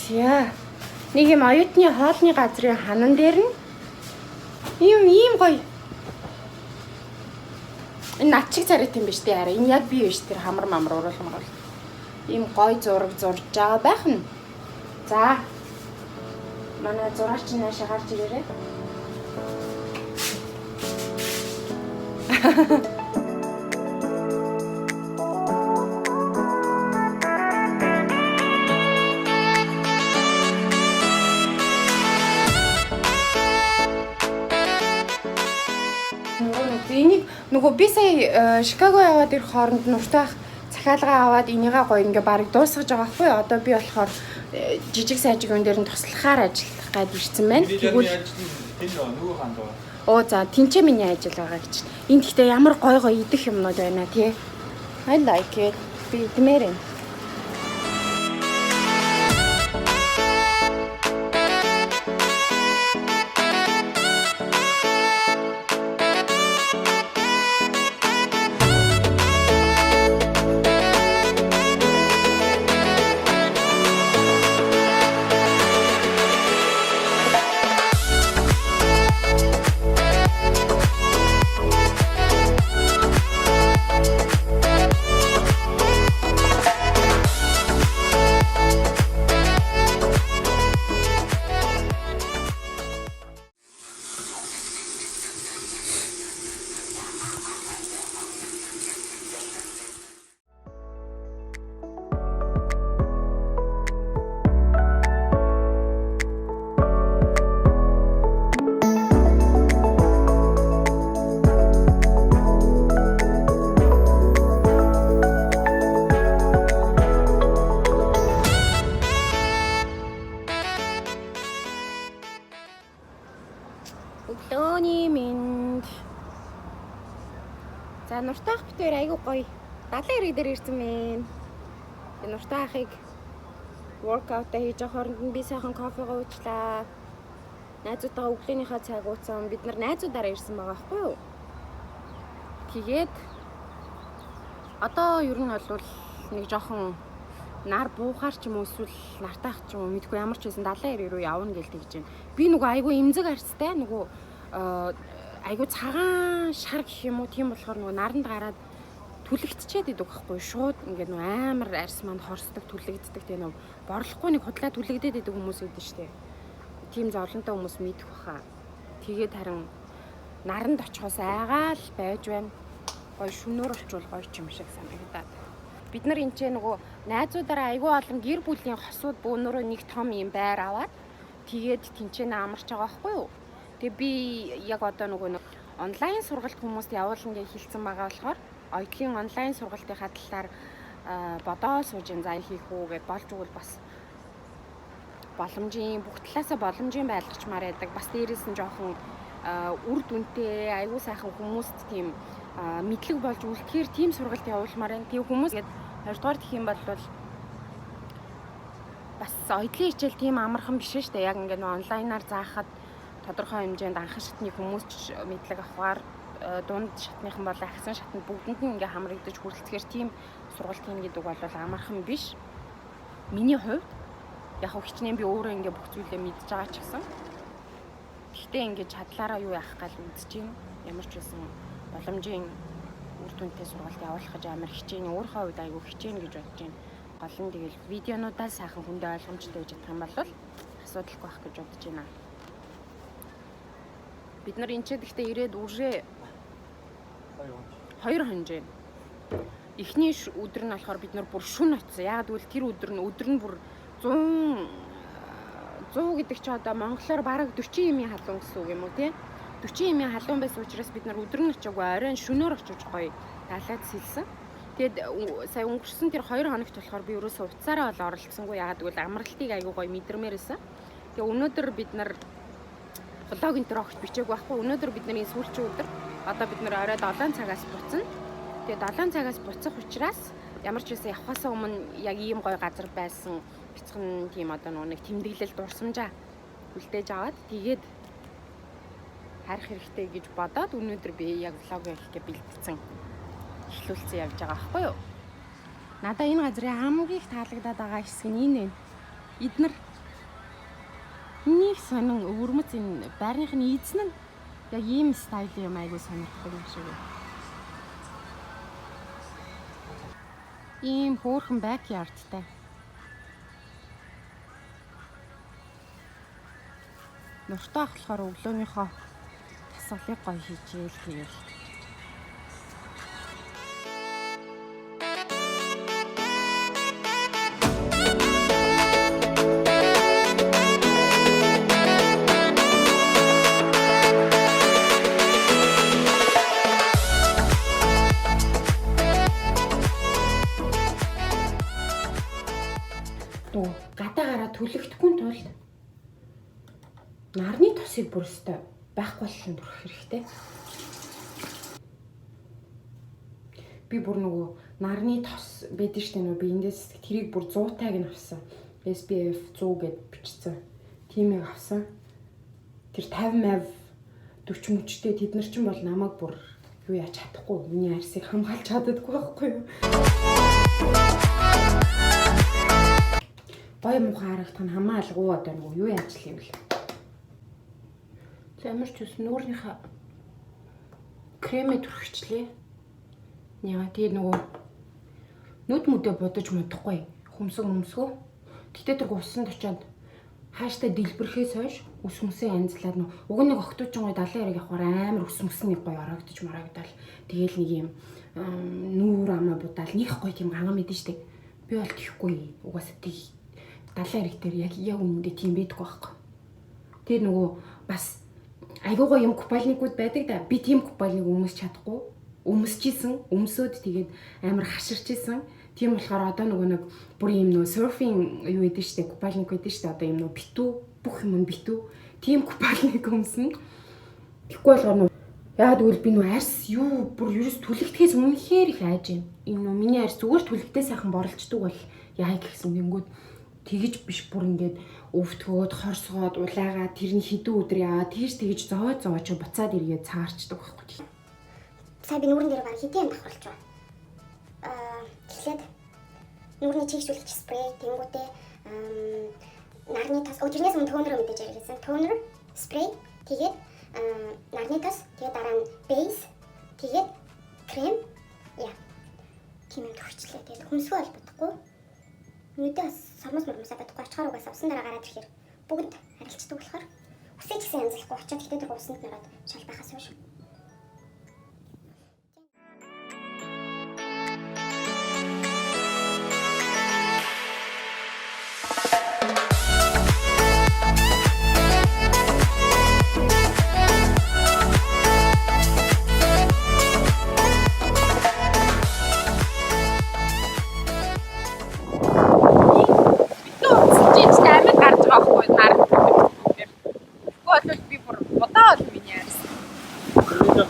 За. Нэг юм оюутны хоолны газрын ханан дээр нь ийм гоё. Энэ над чиг царайт юм биш үү? Хараа энэ яг бий биш тэр хамар мамар уруулмаар бол. Ийм гоё зураг зурж байгаа байх нь. За. Манай зураач наашаа гарч ирээрэй. Энийг нөгөө би сая Шикаго яваад ирэх хооронд нуртайх захиалгаа аваад энийгээ гоё ингээ барыг дуусгаж байгаа хгүй. Одоо би болохоор жижиг сайжиг өн дээр нь туслахаар ажиллах гад ирсэн байна. Тэгвэл тэр нөгөө хаан доо. Оо за тэнцээ миний ажил байгаа гэж. Энд гэхдээ ямар гоё гоё идэх юмнууд байна тий. I like it. Би идмээр юм. Өглөөний минь. За нуртайх битээр айгуу гоё. 70 хэрэг дээр ирсэн мэн. Би нуртайхыг воркаут хийж байгаа хооронд нь би сайхан кофегаа уучлаа. Найзуудтайгаа өглөөнийхөө цаг ууцсан. Бид нар найзуудаараа ирсэн байгаа байхгүй юу? Тэгээд одоо ер нь бол нэг жоохон нар буухаар ч юм уу эсвэл нартайх ч юм уу мэдгүй ямар ч байсан 70 хэрэг рүү явна гэлтэй гэж байна. Би нөгөө айгуу эмзэг арцтай нөгөө айгуу цагаан шар гэх юм уу тийм болохоор нөгөө наранд гараад түлэгдчихэд идэг байхгүй шууд ингээд нөгөө амар арс манд хорсдог түлэгддэг тийм нөгөө борлохгүй нэг худлаа түлэгдээд идэг хүмүүс үүдэн штэ. Тийм зовлонтой хүмүүс мэдэх баха. Тэгээд харин наранд очихоос айгаал байж байна. Гоё шүнөөр очвол гоё ч юм шиг санагдаад. Бид нар энэ ч нөгөө найзуудаараа айгүй олон гэр бүлийн хосууд бөөнөрөө нэг том юм байр аваад тэгээд тэнцэнэ амарч байгаа байхгүй юу. Тэгээ би яг одоо нөгөө онлайн сургалт хүмүүст явуулна гэж хэлсэн байгаа болохоор оюутлын онлайн сургалтынхаа талаар бодоо сууж зай хийх үү гэж болж өгвөл бас боломжийн бүх талаасаа боломжийн байлгачмаар байдаг. Бас дээрээс нь жоохон үр дүнтэй айгүй сайхан хүмүүст тийм мэдлэг болж үлдэхээр тийм сургалт явуулмаар байна. Тэгээ хүмүүс гээд 2 дугаар гэх юм бол бас оюутлын хичээл тийм амархан биш шүү дээ. Яг ингээд онлайнаар заахад тодорхой хэмжээнд анхан шатны хүмүүс мэдлэг авахаар дунд шатныхан бол ахсан шатнд бүгдэнд нь ингээ хамрагдаж хүрэлцэхээр тийм сургалт хийн гэдэг бол амархан биш. Миний хувьд яг хичнээн би өөрөө ингээ бүх зүйлээ мэдж байгаа ч гэсэн. Гэхдээ ингээ чадлаараа юу яах гал үзэж юм. Ямар ч байсан боломжийн үр дүнтэй сургалт явуулах гэж амар хичээн өөрийнхөө хувьд айгүй хичээн гэж бодож байна. Гол нь тэгэл видеонуудаа сайхан хүндээ ойлгомжтой байж чадах юм бол асуудалгүй байх гэж бодож байна. Бид нар энэ ч гэхдээ ирээд үрээ 2 хонжээ. Эхний өдөр нь болохоор бид нар бүр шүн очсон. Яагаад гэвэл тэр өдөр нь бүр 100 гэдэг чи одоо монголоор бараг 40 имийн халуун гэсэн үг юм уу тий? 40 имийн халуун байсан учраас бид нар өдөр нь очиагүй оройн шөнөөр очиж гоё далаад сэлсэн. Тэгэд сая өнгөрсөн тэр 2 хоногт болохоор би ерөөсөө уцаараа бол оролцсонгүй. Яагаад гэвэл амралтыг айгүй гоё мэдэрмээрсэн. Тэгээ өнөөдөр бид нар влог энэ төр огт бичээгүй байхгүй. Өнөөдөр бидний сүүлчийн өдөр. Одоо бид нар орой 7 цагаас буцна. Тэгээ 7 цагаас буцах учраас ямар ч байсан явахаас өмнө яг ийм гоё газар байсан бяцхан тийм одоо нэг тэмдэглэл дурсамжаа үлдээж аваад тэгээд харах хэрэгтэй гэж бодоод өнөөдөр би яг влог хийхгээ бэлдсэн эхлүүлсэн явж байгаа байхгүй юу. Надаа энэ газрын хамгийн их таалагдаад байгаа хэсэг нь энэ. Эднэр их сонин өвөрмөц энэ байрныхны эзэн нь яг ийм стилийн юм айгуу сонирхдаг юм шиг байна. Ийм хөөрхөн backyardтай. Нуртаах болохоор өглөөнийхөө тасгалыг гоё хийжээл тэгэл. Гадаагаараа түлэгдэхгүй тулд нарны тосыг бүр өстой байхгүй болон бүрэх хэрэгтэй. Би бүр нөгөө нарны тос байдаг штэ нөгөө би эндээс тэрийг бүр 100-тайг нь авсан. SPF 100 гэд бичсэн. Тимийг авсан. Тэр 50 40 мөчтэй тэд нар ч юм бол намайг бүр юу яаж чадахгүй. Миний арсыг хамгаалж чаддаггүй байхгүй юу? Гоё муухай харагдах нь хамаалгүй одоо нөгөө юу яаж л юм бэ? Ямар ч үс нүүрнийхээ кремээ түрхчлээ. Яа тэгээ нөгөө нүд мүдэ бодож модохгүй. Хөмсгөө. Гэтэ тэр усанд очиод хааштай дэлбэрхээс хойш ус мөсийн анзлаад нөгөө уг нэг октоочон гой 70 яриг явахаар амар ус мөсний гоё орогдож марагдал. Тэгээл нэг юм нүүр амаа будаал нэг гоё тийм ганган мэдэн штэ. Би бол тийхгүй. Угаасаа тийг 70 яриг дээр яг үнэндээ тийм байдаггүй байхгүй. Тэр нөгөө бас айгуугаа юм купальникууд байдаг да. Би тийм купальник өмсч чадахгүй. Өмсөжсэн, өмсөөд тэгээд амар хаширчсэн. Тийм болохоор одоо нөгөө нэг бүр юм нөгөө серфинг юу гэдэг штэ, купальник гэдэг штэ. Одоо юм нөгөө битүү, бүх юм битүү. Тийм купальник өмснө. Тэгэхгүй болохоор яагаад гэвэл би нөгөө арс юу бүр ерөөс түлэгдэхээс үнэхээр их айж юм. Энэ нөгөө миний арс зүгээр түлэгдээ сайхан боролцдог бол яа гэсэн гингүүд тэгэж биш бүр ингээд өвтгөөд хорсгоод улаагаа тэрний хэдэн өдөр яа тэгж зовоож буцаад иргээд цаарчдаг байхгүй. Сая би нүүрэн дээр баг хэдийн давхарлаж байна. Эхлээд нүүрний чийгчүүлэгч спрей тэнгүүтээ нарны тос тэрнээс өмнө тонер мэдээж ярьсан. Тонер, спрей тэгээд нарны тос тэгээд дараа нь бейс тэгээд крем яа. Хэмээн төрчлээ. Тэгээд хүмсгүй бол бодохгүй. Нүдээ сормос мөрмөсөө бодохгүй ачаар угаас авсан дараа гараад ирэхээр бүгд харилцдаг болохоор усыг ч гэсэн янзлахгүй очиод гэтээ тэр усанд нараад шал байхаас биш.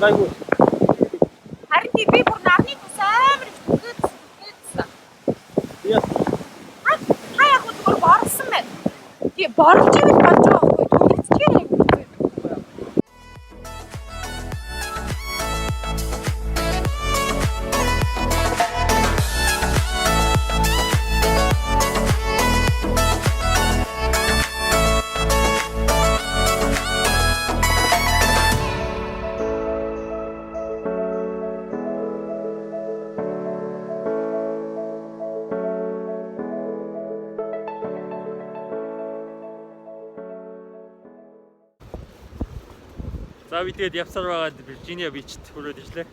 Гайгүй. Харин би бүр нарны тус амар зүгээс. Яа. Хаяа зүгээр борсон байна. Тэгээ борлож ивэл болж байгаа байхгүй түлэгцгээр яг үгүй. За би тэгээд явсаар байгаад Виржиниа бичт хүрээд ирлээ.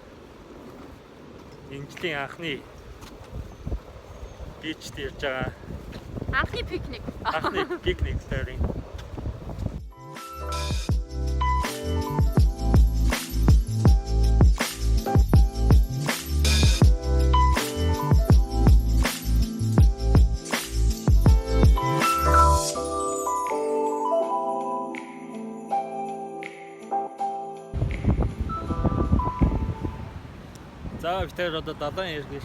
Энэ жилийн анхны бичт ирж байгаа. Анхны пикник. Анхны пикник тойрон. За би тэр одоо далайн иргэл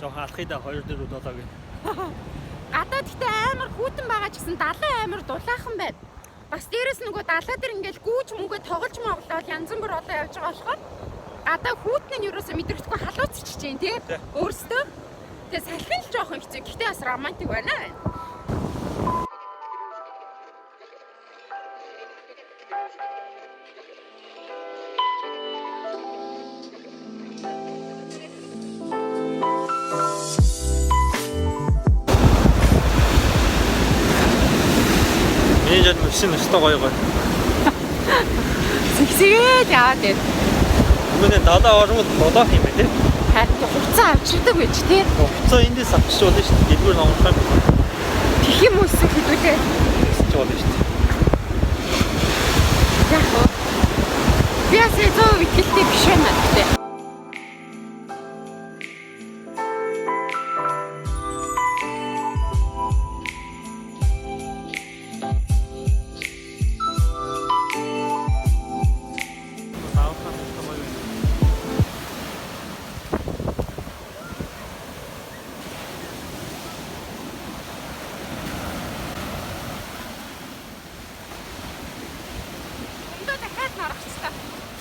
жоохон алхахыг да 2-4 удаа гэх. Гадаад ихтэй амар хүүтэн байгаа ч гэсэн далайн амар дулаахан байна. Бас дээрэс нөгөө далаа дээр ингээл гүүж мөнгөө тоглож моглоод янз бүр одоо явж байгаа болохоор гадаа хүүтэн нь ерөөсөө мэдрэхгүй халууцчих чинь тий. Өөрөөсөө. Тэгээ салхин л жоохон хэцүү. Гэхдээ бас романтик байна. машин өстой гоё гоё. Зэгсгээд яа дээ. Өмнө нь дадаа ормод бодоох юм байна тий. Харин хуцаа авчирдаг байж тий. Хуцаа эндээс авчих болно шүү дээ. Дэлгүүр номлох юм. Тэх юм уу хэдүүлээ. Ч болно шүү дээ. Яг уу. Би асуу зөө итгэлтэй биш байна гэдэг.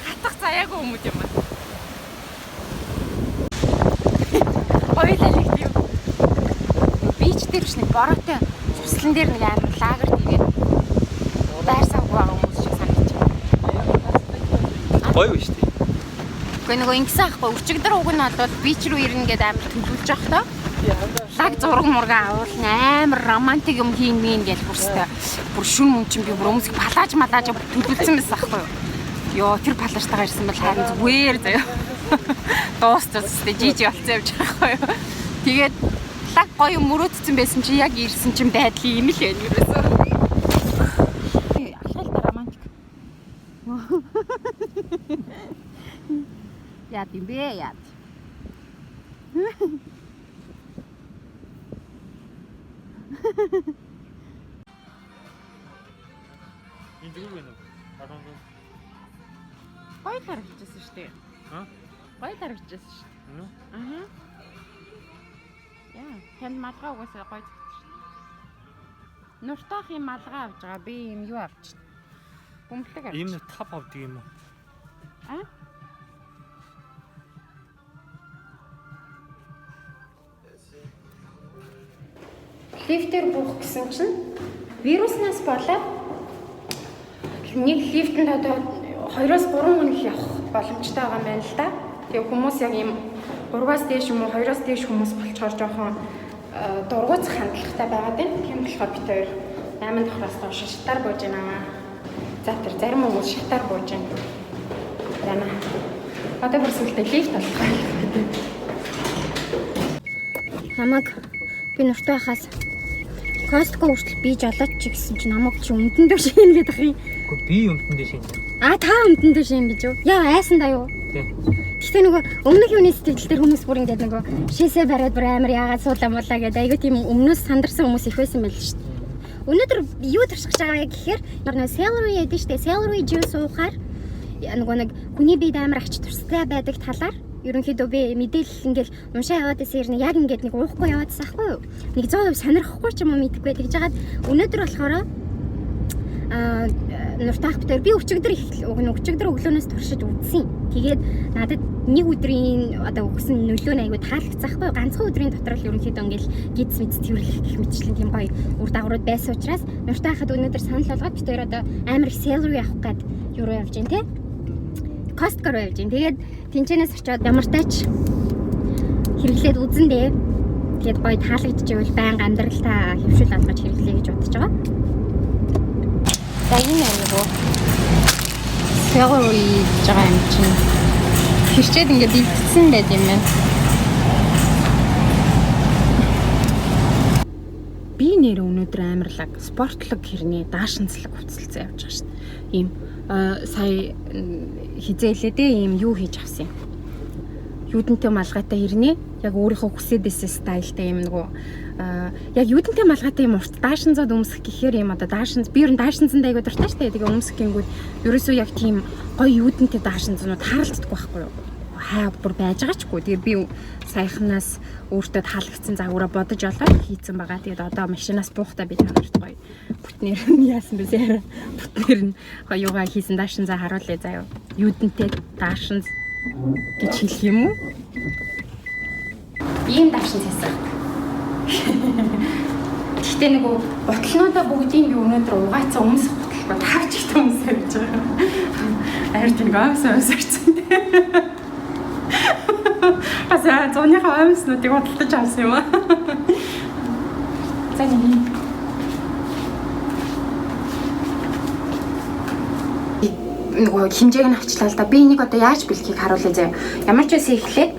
Хатах заяагүй хүмүүс юм байна. Хоёулаа л тийм. Бич дээр ч нэг бороотой цуслан дээр нэг амар лагер тэгээд байрсаагүй байгаа хүмүүс шиг санагдаж байна. Гоё биш тий. Гэхдээ нөгөө ингэсэн ахгүй өчигдөр уг нь бол бич рүү ирнэ гэдээ амар төлөвлөж явах тоо. Лаг зураг мурга авал амар романтик юм хийн гэж бүрстэй. Бүр шүн мөн чинь би бүр өмсөг палаж төлөвлөсөн байсан ахгүй юу? Йоо тэр палажтайгаа ирсэн бол харин зүгээр заяа. Дуусчихсан жижиг болцсон явж байгаа байхгүй юу? Тэгээд лаг гоё мөрөөдсөн байсан чи яг ирсэн чинь байдал ийм л байна юусэн. Алхалтай романтик. Яа тийм бэ яа. Энэ юу вэ нэ? Гоё тарагчсан шүү дээ. Гоё тарагчсан шүү дээ. Аа. Яа, танд малгай угаасаа гоё зөгтсөн шүү дээ. Нуртаах юм малгай авч байгаа. Би юм юу авч. Гүмлэг авч. Ийм тав авдаг юм уу? Аа? Лифтээр буух гэсэн чинь вируснаас болоод нэг лифтэнд одоо 2-3 хоног явах боломжтой байгаа юм байна л да. Тэгээ хүмүүс яг ийм 3-аас дээш юм уу 2-аас дээш хүмүүс болчоор жоохон дургуцах хандлагатай байгаад байна. Тийм болохоор бид хоёр 8 давхраас доош шатаар бууж байна. За тэр зарим хүмүүс шатаар бууж байна. Яна. Одоо бүр сүлдээ лифт болох байх. Намаг би нуртай хахаас Costco хүртэл бийж олооч чи гэсэн чи намайг чи өмдөн дээр шин гэдэг юм. Гэхдээ би өмдөн дээр шин. Аа та өмдөн дээр шин гэж юу? Яа айсандаа юу? Тийм. Гэхдээ нөгөө өмнөх юуны сэтгэл дээр хүмүүс бүр ингээд нөгөө шээсээ бариад бүр амар яагаад суулаа гэдэг айгүй тийм өмнөөс сандарсан хүмүүс их байсан байл шүү дээ. Өнөөдөр юу туршиж байгаа вэ гэхээр нөгөө celery гэдэг шүү дээ. Celery juice уухаар нөгөө нэг хүний биед амар ач тустай байдаг талаар ерөнхийдөө би мэдээлэл ингээл уншаа яваад байсан юм яг ингээд нэг уухгүй яваадсан ахгүй юу? Нэг 100% сонирхохгүй ч юм уу мэдгүй тэгж жагаад өнөөдөр болохоор нуртаах битэр би өчигдөр өглөөнөөс туршиж үзсэн. Тэгээд надад нэг өдрийн одоо өгсөн нөлөө нь айгүй таалагдсан ахгүй юу? Ганцхан өдрийн дотор л ерөнхийдөө ингээл гидс мэд цэвэрлэх гэх мэтчлэн тийм гоё үр дагаврууд байсан учраас нуртаахад өнөөдөр санал болгоод битэр одоо амар их celery авах гээд юу руу явж гин те? Costco руу явж гин. Тэгээд тэнцэнээс очиод ямар тач хэрэглээд үзэн дээ. Тэгээд гоё таалагдчихвэл байнга амьдралтаа хөвшил алгаж хэрэглэе гэж бодож байгаа. За энэ нөгөө celery гэж байгаа юм чинь хэрчээд ингээд илтсэн байт юм байна. Би нэр өнөөдөр амарлаг спортлог хэрний даашинцлаг хувцалцсан явж байгаа шүү дээ. Ийм сая хизээлээ дээ ийм юу хийж авсан юм. Юудэнтэй малгайтай хэрнээ яг өөрийнхөө хүсээд байсан стайлтай юм нөгөө яг юудэнтэй малгайтай юм урт даашинзад өмсөх гэхээр юм одоо даашинз би ер нь даашинзанд айгуу дуртай шүү дээ. Тэгээ өмсөх гингүүд ерөөсөө яг тийм гоё юудэнтэй даашинзнууд харалтдаггүй байхгүй юу? Хаа бүр байж байгаа ч гоо. Тэгээ би саяхнаас өөртөө таалагдсан загвараа бодож олоод хийцэн байгаа. Тэгээд одоо машинаас буухтаа би танарт гоё бүтнээр нь яасан бэ заяа. Бүтнээр нь гоё юугаа хийсэн даашинзаа харуулъя заяа. Юудэнтэй даашинз гэж хэлэх юм уу? Ийм даашинз хийсэн. Гэхдээ нөгөө ботлонуудаа бүгдийг би өнөөдөр угаацсан өмсөх ботлоо тавч ихтэй өмсөж гэж байгаа. Ард нэг амсаарсан. Асаа зоныхоо амснуудыг бодлож авсан юм аа. За нэг. нөгөө хэмжээг нь авчлаа л да. Би энийг одоо яаж бэлхийг харуулъя заяа. Ямар ч байсан эхлээд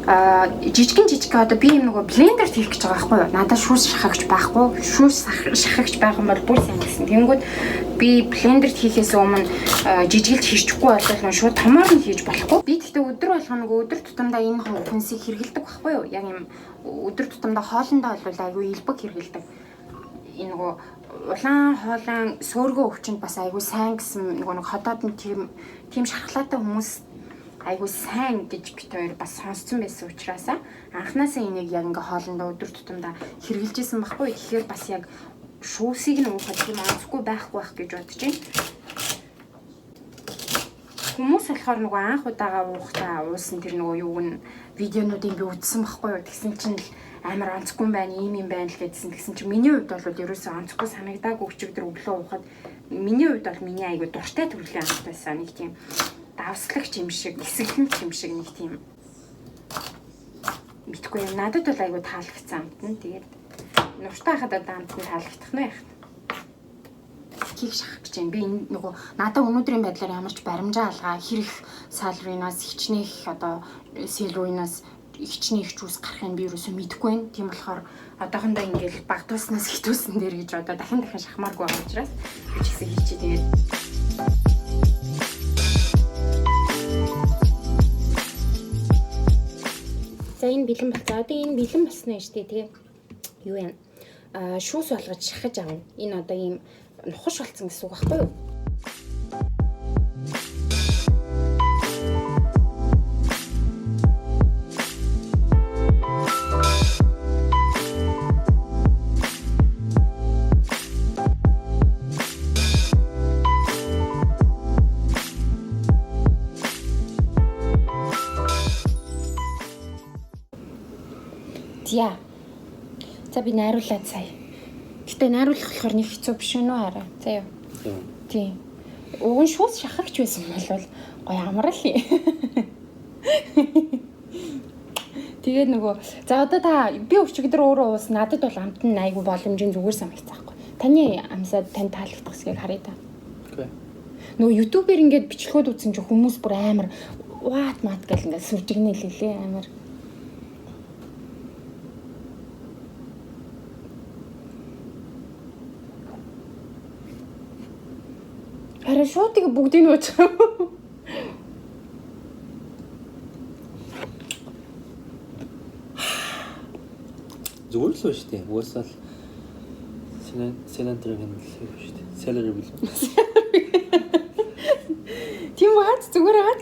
жижиг одоо би юм нөгөө блендерт хийх гэж байгаа байхгүй юу? Надад шүүс шахагч байхгүй. Шүүс шахагч байх юм бол бүр сайн гэсэн. Тэнгүүд би блендерт хийхээс өмнө жижиглж хийчихгүй болол шууд томоор нь хийж болохгүй. Би гэхдээ өдөр болгоо нөгөө өдөр тутамдаа энэ хүнсийг хэрэгэлдэг байхгүй юу? Яг юм өдөр тутамдаа хоолндоо бол айгүй илбэг хэрэгэлдэг. Энэ нөгөө улаан хоолойн сөөргөө өвчнөд бас айгүй сайн гэсэн нөгөө нэг ходоод нь тийм шархлаатай хүмүүс айгүй сайн гэж бит хоёр бас сонсцсон байсан учраас анханасаа энийг яг ингээ хоолндоо өдөр тутамдаа хэрэгжилж исэн байхгүй. Тэгэхээр бас яг шүүсийг нь уухад тийм онцгүй байхгүй байх гэж бодож байна. Хүмүүс болохоор нөгөө анх удаага уухтаа уусан тэр нөгөө юуг нь видеонуудыг би үзсэн байхгүй юу. Тэгсэн чинь амар онцгүй юм байна, ийм юм байна л гэдсэн. Тэгсэн чинь миний хувьд бол ерөөсөө онцгүй санагдаагүй өчигдөр өглөө уухад миний хувьд бол миний айгүй дуртай төрлийн амт байсан. Нэг тийм давслагч юм шиг, эсэглэмч юм шиг нэг тийм мэдгүй юм. Надад бол айгүй таалагдсан амт нь. Тэгээд нуртай хахад одоо амт нь таалагдах нь яах. Кийг шахах гэж юм. Би энэ нөгөө надад өнөөдрийн байдлаар ямарч баримжаа алгаа хэрэг салрынаас хичнээх одоо сэлрүүнаас хичнээх жүүс гарахын би юусоо мэдэхгүй байна. Тийм болохоор одоохондоо ингээл багтууснаас хитүүсэн дээр гэж одоо дахин шахмааргүй байгаа учраас би ч гэсэн хийчихэд тэгээд за энэ бэлэн болцоо. Одоо энэ бэлэн болсноо штэ тий. Юу юм? Шүүс болгож шахаж авна. Энэ одоо ийм нухаш болцсон гэсэн үг байхгүй юу? Яа. За би найруулаад сая. Гэтэ найруулах болохоор нэг хэцүү биш үү хараа. За юу. Тийм. Уг нь шууд шахагч байсан бол гоё амрал. Тэгээд нөгөө за одоо та би өчигдөр өөрөө уус надад бол амт нь айгүй боломжийн зүгээр санагцсан байхгүй. Таны амсаад тань таалагдах хэсгийг харъя та. Окей. Нөгөө YouTube-ээр ингээд бичлэгүүд үзсэн чинь хүмүүс бүр амар what мат гэл ингээд сүржигнэ лээ амар. Харин шууд тийг бүгдийг нь уучих юм. Зүгээр л шүү дээ. Уусаал сенатор гэнэ л шүү дээ. Salary bill. Тийм баа зүгээр аа.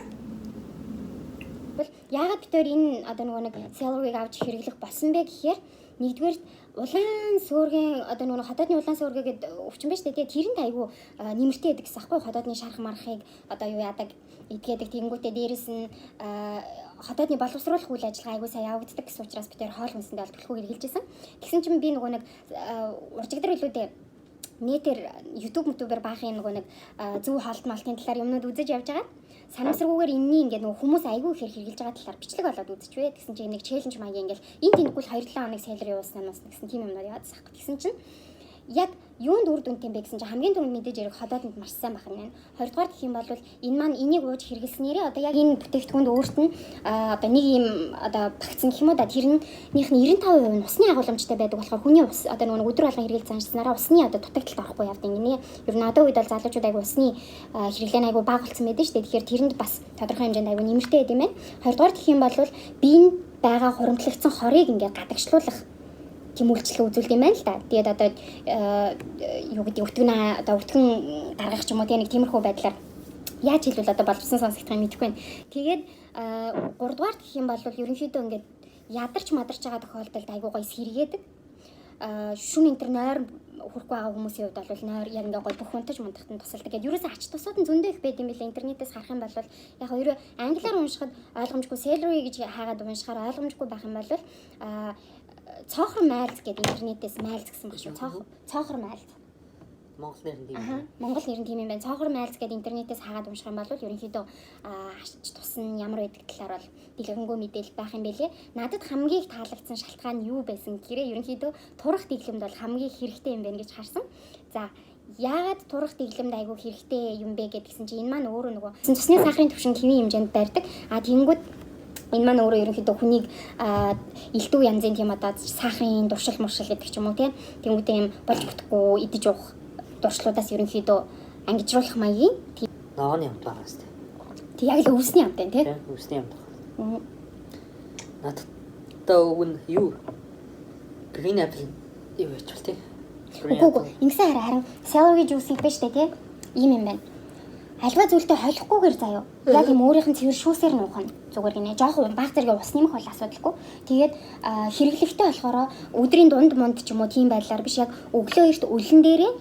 Яагаад бид энэ одоо нөгөө нэг salary-г авч хэрэглэх болсон бэ гэхээр нэгдүгээр улаан сөөргийн одоо нөгөө хотоодны улаан сөөргөө гэдэг өвчин байж тээ тэрэнд айгүй нэмэртэй байдаг гэсэн аахгүй хотоодны шарх мархыг одоо юу яадаг идгээд тэгэнгүүтээ дээрэс нь хотоодны боловсруулах үйл ажиллагаа айгүй сайн явагддаг гэсэн учраас бид хоол хүнсэндээ бол төлхөө хэрэгжилж байсан. Тэгсэн чинь би нөгөө нэг уржигдэр илүүдээ нэтэр YouTube-ээр баахын нөгөө нэг зөв хоолт малтын талаар юмнууд үзэж явж байгаа. Санамсаргүйгээр энэний ингээд нөгөө хүмүүс айгүй ихээр хэрэгжилж байгаа талаар бичлэг болоод үзчихвээ. Тэгсэн чинь нэг челленж маягийн ингээд энэ тэнэггүй 2-7 хоног салери явуулснаас гэсэн тийм юмнууд яадсах. Тэгсэн чинь яг юунд үр дүнтэй бэ гэсэн чинь хамгийн түрүүнд мэдээж яриг ходооднд маш сайн байх юм байна. Хоёрдугаар гэх юм бол энэ маань энийг ууж хэрэглэснээрээ одоо яг энэ бүтээгдэхүүнд өөрт нь одоо нэг юм одоо багцсан гэх юм уу да тэрнийх нь 95% нь усны агуулмжтай байдаг болохоор хүний ус одоо нөгөө өдөр болгон хэрэглэж заншснараа усны одоо дутагдaltaд орохгүй явдаг юм нэ. Ер нь одоо үед бол залуучууд айгу усны хэрэглээ айгу бага болсон байдаг шүү дээ. Тэгэхээр тэрэнд бас тодорхой хэмжээнд айгу нэмэртэй байд юм байна. Хоёрдугаар гэх юм бол биеийн байгаа хуримтлагдсан хорыг ингээд гадагшлуулах тийм үйлчлэг үзүүлдэг юм байна л да. Тэгээд одоо юу гэдэг өтгөн одоо өтгөн гаргах ч юм уу тийм нэг тиймэрхүү байдлаар яаж хэлвэл одоо боловсон сонсогдох юм мэдэхгүй байна. Тэгээд 3 дугаар гэх юм бол ерөнхийдөө ингээд ядарч мадарч байгаа тохиолдолд айгуу гоё сэргээдэг. Шүн энтер нойр хүрхгүй байгаа хүмүүсийн хувьд бол нойр яг ингээ гоё бүх унтаж мундахтан тусалдаг. Тэгээд ерөөсөө ач тусууд нь зөндөө их байд юм билээ. Интернетээс харах юм бол яг ерөө англиар уншихад ойлгомжгүй salary гэж хаагаад уншихаар ойлгомжгүй байх юм бол цоохор майлз гэдэг интернетээс майлз гэсэн баг шүү. Цоохор майлз. Монгол нэр нь тийм Аха. юм. Монгол нэр нь тийм юм байна. Цоохор майлз гэдэг интернетээс хагаад унших юм бол ерөнхийдөө хашиж тусна ямар байдаг талаар бол дэлгэрэнгүй мэдээлэл байх юм бэлээ. Надад хамгийн их таалагдсан шалтгаан нь юу байсан гэхээр ерөнхийдөө турах дэглэмд бол хамгийн хэрэгтэй юм байна гэж харсан. За яагаад турах дэглэмд айгүй хэрэгтэй юм бэ гэдгсэн чинь энэ маань өөрөө нөгөө цусны сахарын түвшин хэвийн хэмжээнд барьдаг. Тэгэнгүүт энэ маань өөрөө ерөнхийдөө хүнийг элдв янзын тийм одоо сахарын дуршил муршил гэдэг ч юм уу тийм тэнгүүдээ юм болж бүтэхгүй идэж уух дуршлуудаас ерөнхийдөө ангижруулах маягийн Ногооны амт байгаа сте. тэг яг л өвсний амт байна тийм. Үсний амт байгаа. Надад өгн юу? Green apple юу гэж бол тий. Үгүй ингэсэн харин celery juice их биш үү тийм. Ийм юм байна. Альва зүйлтэй холихгүйгээр заяа. Яг юм өөрийнх нь цэвэр шүүсээр нуух нь зүгээр гинэ. Жохон баг зэрэг ус нэмэх бол асуудалгүй. Тэгээд хэрэглэхтэй болохоор өдрийн дунд монд ч юм уу тийм байдлаар биш яг өглөө эрт өлөн дээрээ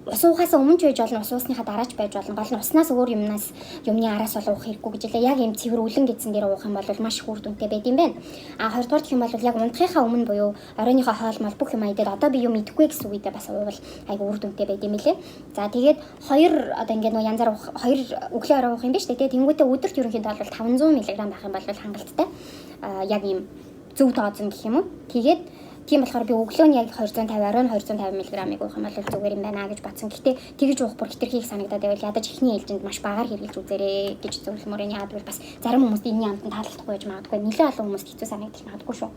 ус уухаас өмнө ч байж болно, ус уусныхаа дараач байж болно. Гол нь уснаас өөр юмны араас бол уух хэрэггүй гэж хэлээ. Яг юм цэвэр өлөн гэдсэн дээр уух юм бол маш их үр дүнтэй байд юм байна. Хоёрдугаар гэх юм бол яг унтахынхаа өмнө буюу оройныхоо хоолмол бүх юм айдад одоо би юу мэдэхгүй гэсэн үедээ бас уувал айгу үр дүнтэй байд юм лээ. За тэгээд хоёр одоо ингээд нөө янзаар уух хоёр өглөө орой уух юм биш үү? Тэнгүүтээ өдөрт ерөнхийдөө бол 500 мг байх юм бол хангалттай. Яг юм зөв дооцон гэх юм уу? Тэгээд тийм болохоор би өглөө нь яг 250 оройн 250 мг-ыг уух юм бол зүгээр юм байна гэж бодсон. Гэхдээ тэгж уух бүр хитрхийг санагдаад байвал ядаж ихний ээлжинд маш багаар хэрэглэж үзээрэй гэж зөвлөмөр нь яагаад гэвэл бас зарим хүмүүст энэний амтанд таалагдахгүй байж магадгүй. Нэлээд олон хүмүүст хэцүү санагдаж магадгүй шүү.